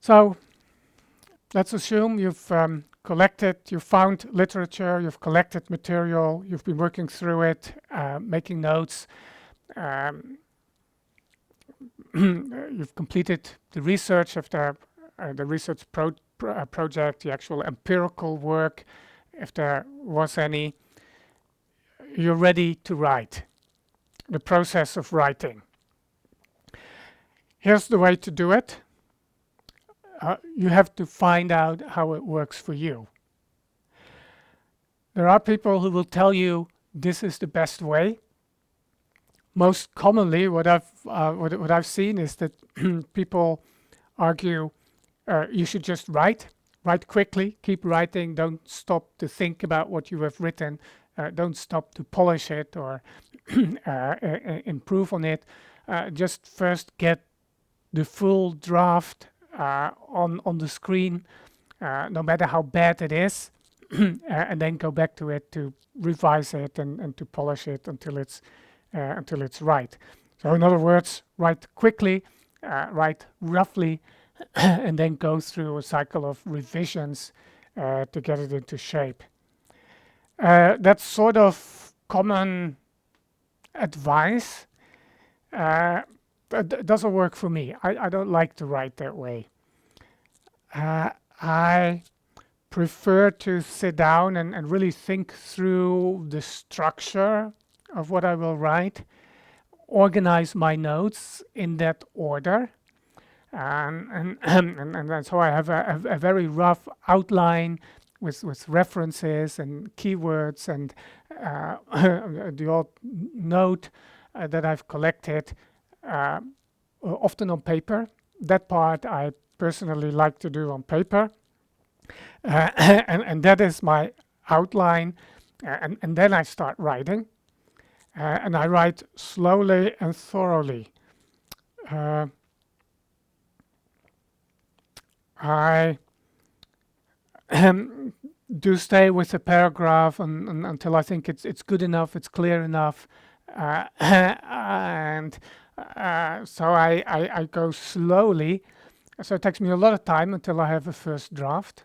So let's assume you've found literature, you've collected material, you've been working through it, making notes, um, you've completed the research of the research project, the actual empirical work, if there was any. You're ready to write. The process of writing. Here's the way to do it. You have to find out how it works for you. There are people who will tell you this is the best way. Most commonly, what I've seen is that people argue you should just write quickly, keep writing, don't stop to think about what you have written, don't stop to polish it or improve on it. Just first get the full draft on the screen, no matter how bad it is, and then go back to it to revise it and to polish it until it's right. So in other words, write quickly, write roughly, and then go through a cycle of revisions to get it into shape. That's sort of common advice. That doesn't work for me. I don't like to write that way. I prefer to sit down and really think through the structure of what I will write, organize my notes in that order, and so I have a very rough outline with references and keywords and the odd note that I've collected, often on paper. That part I personally like to do on paper, and that is my outline, and then I start writing, and I write slowly and thoroughly. I do stay with the paragraph until I think it's good enough, it's clear enough, and so I go slowly. So it takes me a lot of time until I have a first draft.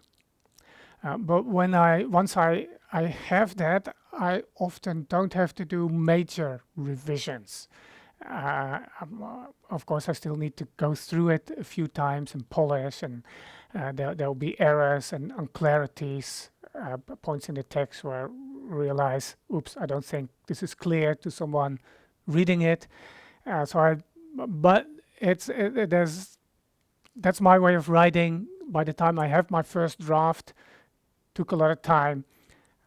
But once I have that, I often don't have to do major revisions. Of course, I still need to go through it a few times and polish, and there'll be errors and unclarities, points in the text where I realize, oops, I don't think this is clear to someone reading it. But that's my way of writing. By the time I have my first draft, took a lot of time,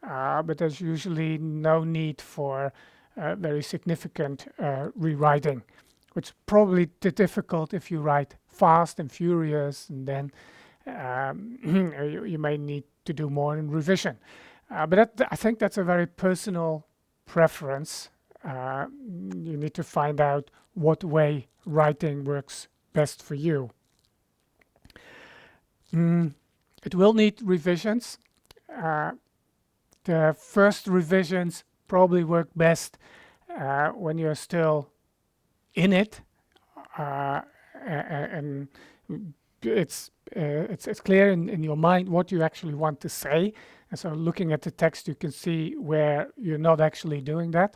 but there's usually no need for very significant rewriting, which is probably difficult if you write fast and furious, and then you may need to do more in revision. But I think that's a very personal preference. You need to find out what way writing works best for you. It will need revisions. The first revisions probably work best when you're still in it, and it's clear in your mind what you actually want to say. And so looking at the text, you can see where you're not actually doing that.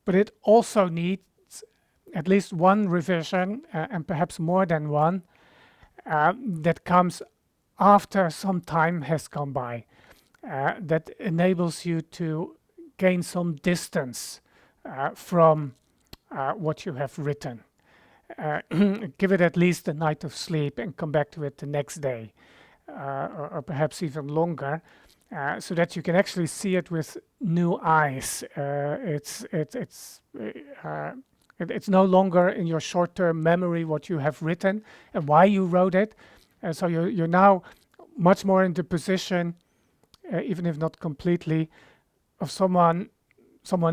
But it also needs at least one revision, and perhaps more than one, that comes after some time has gone by, that enables you to gain some distance from what you have written. Give it at least a night of sleep and come back to it the next day, or perhaps even longer, so that you can actually see it with new eyes. It's no longer in your short-term memory what you have written and why you wrote it. So you're now much more in the position, even if not completely, of someone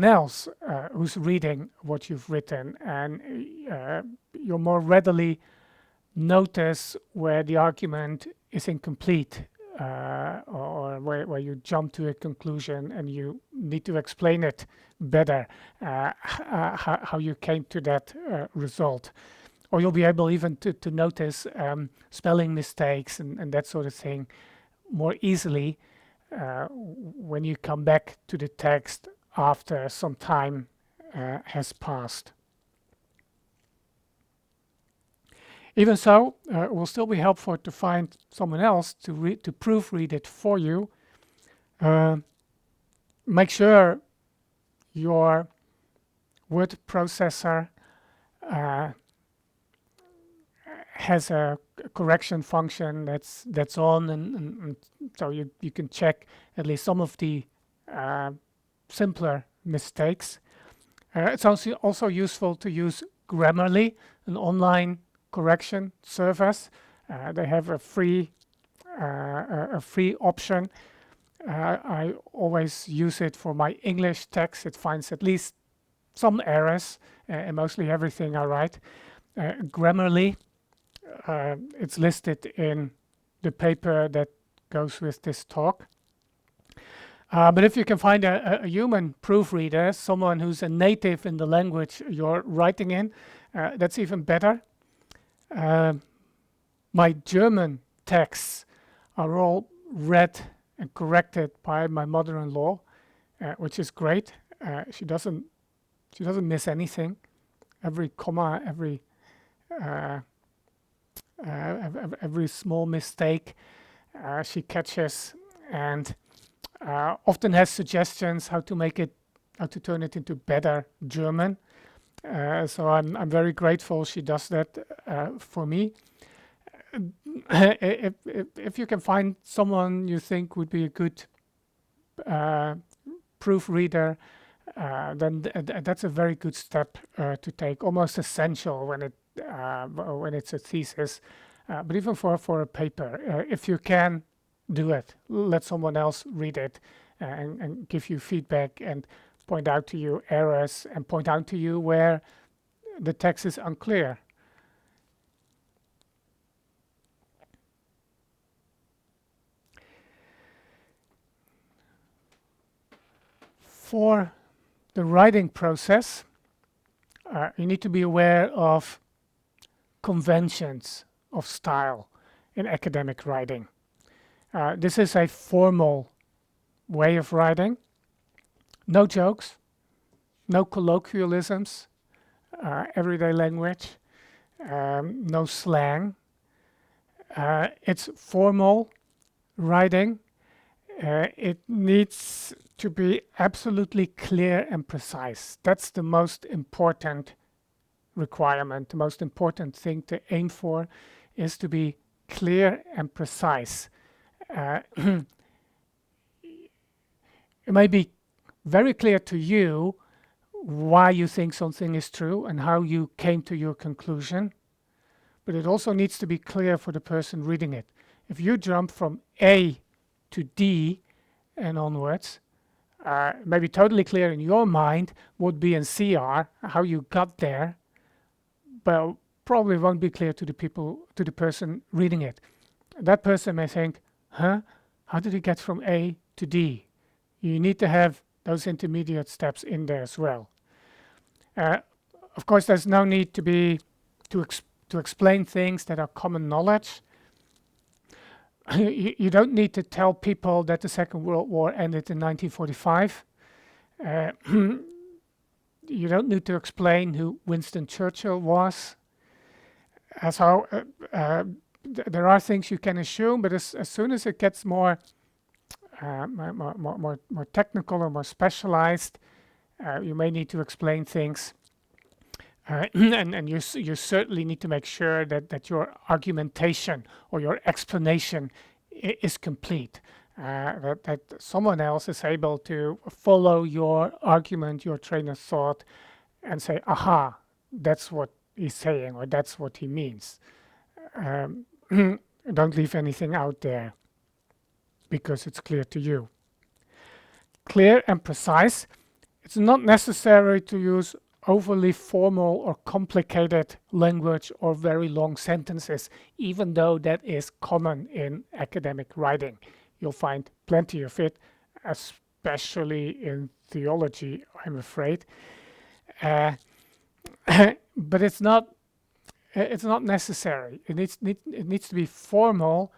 else who's reading what you've written, and you'll more readily notice where the argument is incomplete, or where you jump to a conclusion and you need to explain it better, how you came to that result. or you'll be able even to notice spelling mistakes and that sort of thing more easily when you come back to the text after some time has passed. Even so, it will still be helpful to find someone else to proofread it for you. Make sure your word processor has a correction function that's on, and so you can check at least some of the simpler mistakes. It's also useful to use Grammarly, an online correction service. They have a free option. I always use it for my English text. It finds at least some errors and mostly everything I write. Grammarly, it's listed in the paper that goes with this talk. But if you can find a human proofreader, someone who's a native in the language you're writing in, that's even better. My German texts are all read and corrected by my mother-in-law, which is great. She doesn't miss anything. Every comma, every small mistake she catches, and often has suggestions how to turn it into better German. So I'm very grateful she does that for me. If you can find someone you think would be a good proofreader, then that's a very good step to take, almost essential when it's a thesis, but even for a paper. If you can do it, let someone else read it and give you feedback and point out to you errors and point out to you where the text is unclear. For the writing process, you need to be aware of conventions of style in academic writing. This is a formal way of writing. No jokes, no colloquialisms, everyday language, no slang. It's formal writing. It needs to be absolutely clear and precise. That's the most important requirement. The most important thing to aim for is to be clear and precise. It may be very clear to you why you think something is true and how you came to your conclusion, but it also needs to be clear for the person reading it. If you jump from A to D and onwards, it may be totally clear in your mind what B and C are, how you got there, but probably won't be clear to the person reading it. That person may think, huh? How did he get from A to D? You need to have those intermediate steps in there as well. Of course, there's no need to explain things that are common knowledge. You don't need to tell people that the Second World War ended in 1945. You don't need to explain who Winston Churchill was. There are things you can assume, but as soon as it gets more technical or more specialized, you may need to explain things. And you certainly need to make sure that your argumentation or your explanation is complete, that someone else is able to follow your argument, your train of thought, and say, aha, that's what he's saying, or that's what he means. Don't leave anything out there because it's clear to you. Clear and precise. It's not necessary to use overly formal or complicated language or very long sentences, even though that is common in academic writing. You'll find plenty of it, especially in theology, I'm afraid. But it's not It's not necessary. It needs to be formal,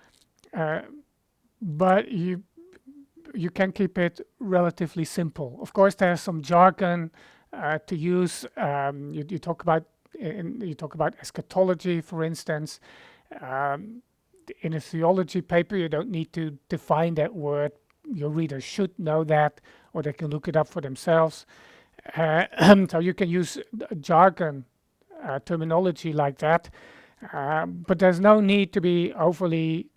but you can keep it relatively simple. Of course, there's some jargon to use. You talk about eschatology, for instance. Um, in a theology paper, you don't need to define that word. Your readers should know that, or they can look it up for themselves. So you can use jargon terminology like that, but there's no need to be overly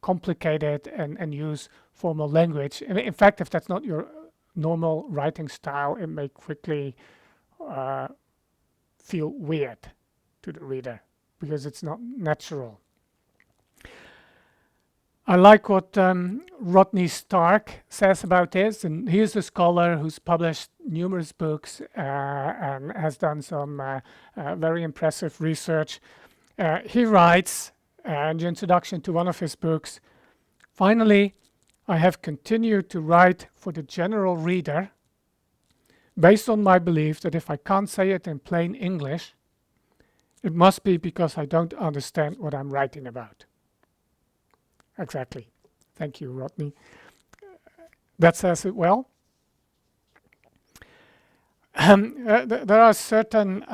complicated and use formal language. In fact, if that's not your normal writing style, it may quickly feel weird to the reader because it's not natural. I like what Rodney Stark says about this, and he's a scholar who's published numerous books and has done some very impressive research. He writes in the introduction to one of his books, "Finally, I have continued to write for the general reader based on my belief that if I can't say it in plain English, it must be because I don't understand what I'm writing about." Exactly. Thank you, Rodney. That says it well. There are certain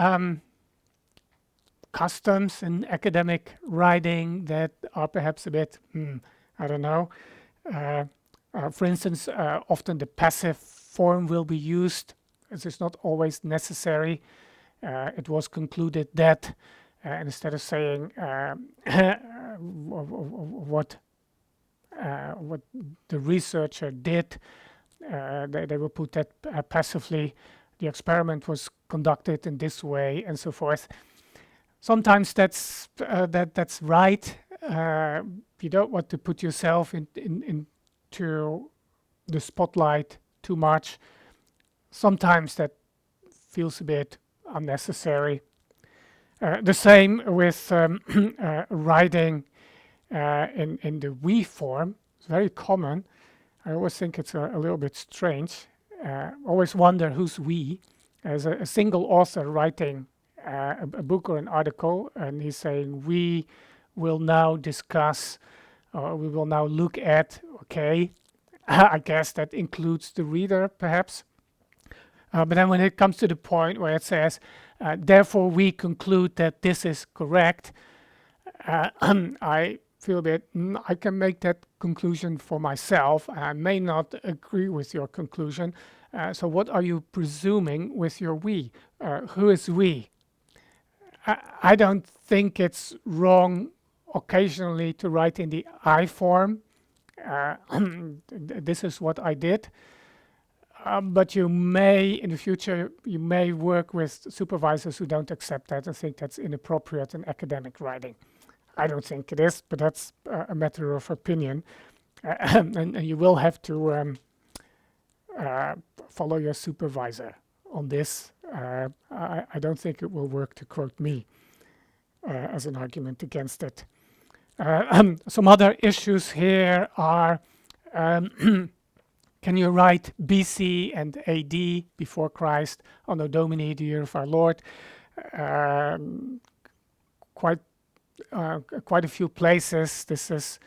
customs in academic writing that are perhaps a bit, I don't know. For instance, often the passive form will be used. This is not always necessary. It was concluded that instead of saying what the researcher did, they will put that passively. The experiment was conducted in this way, and so forth. Sometimes that's right. You don't want to put yourself into the spotlight too much. Sometimes that feels a bit unnecessary. The same with writing in the we form. It's very common. I always think it's a little bit strange. Always wonder who's we. As a single author writing a book or an article, and he's saying, "We will now discuss, or we will now look at," okay, I guess that includes the reader, perhaps. But then when it comes to the point where it says, "Therefore we conclude that this is correct," I feel that I can make that conclusion for myself. I may not agree with your conclusion. So what are you presuming with your we? Who is we? I don't think it's wrong occasionally to write in the I form. This is what I did. But you may, in the future, you may work with supervisors who don't accept that and think that's inappropriate in academic writing. I don't think it is, but that's a matter of opinion. And you will have to follow your supervisor on this. I don't think it will work, to quote me, as an argument against it. Some other issues here are, can you write BC and AD, before Christ, Anno Domini, the year of our Lord? Quite a few places this is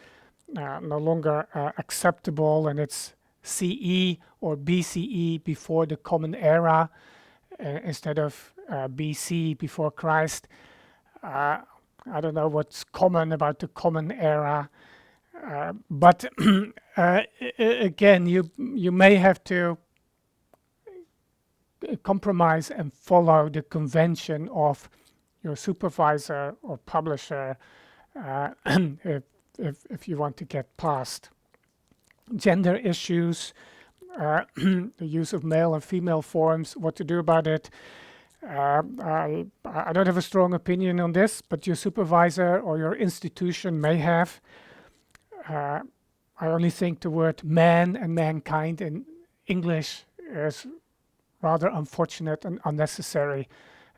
no longer acceptable, and it's CE or BCE, before the Common Era, instead of BC, before Christ. I don't know what's common about the Common Era, but again, you may have to compromise and follow the convention of your supervisor or publisher if you want to get past. Gender issues, the use of male and female forms, what to do about it. I don't have a strong opinion on this, but your supervisor or your institution may have. I only think the word man and mankind in English is rather unfortunate and unnecessary.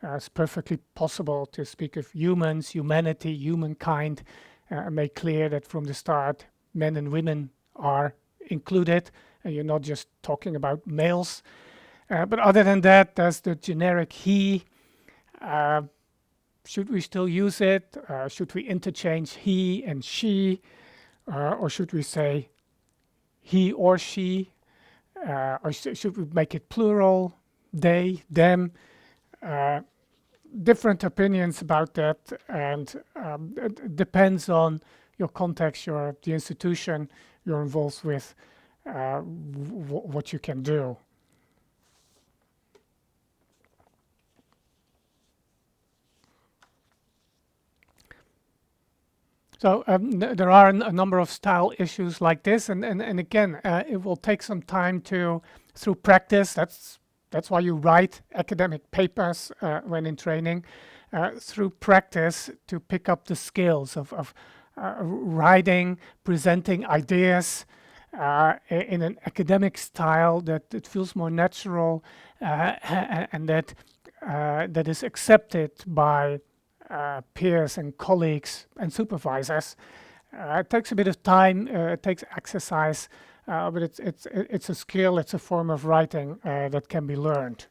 It's perfectly possible to speak of humans, humanity, humankind, and make clear that from the start men and women are included, and you're not just talking about males. But other than that, there's the generic he. should we still use it? Should we interchange he and she? Or should we say he or she? Or should we make it plural? They, them? Different opinions about that, and it depends on your context, the institution you're involved with, what you can do. So there are a number of style issues like this, and again, it will take some time through practice. That's why you write academic papers when in training, through practice to pick up the skills of writing, presenting ideas in an academic style that feels more natural and that is accepted by peers and colleagues and supervisors. It takes a bit of time, it takes exercise, but it's a skill, it's a form of writing that can be learned.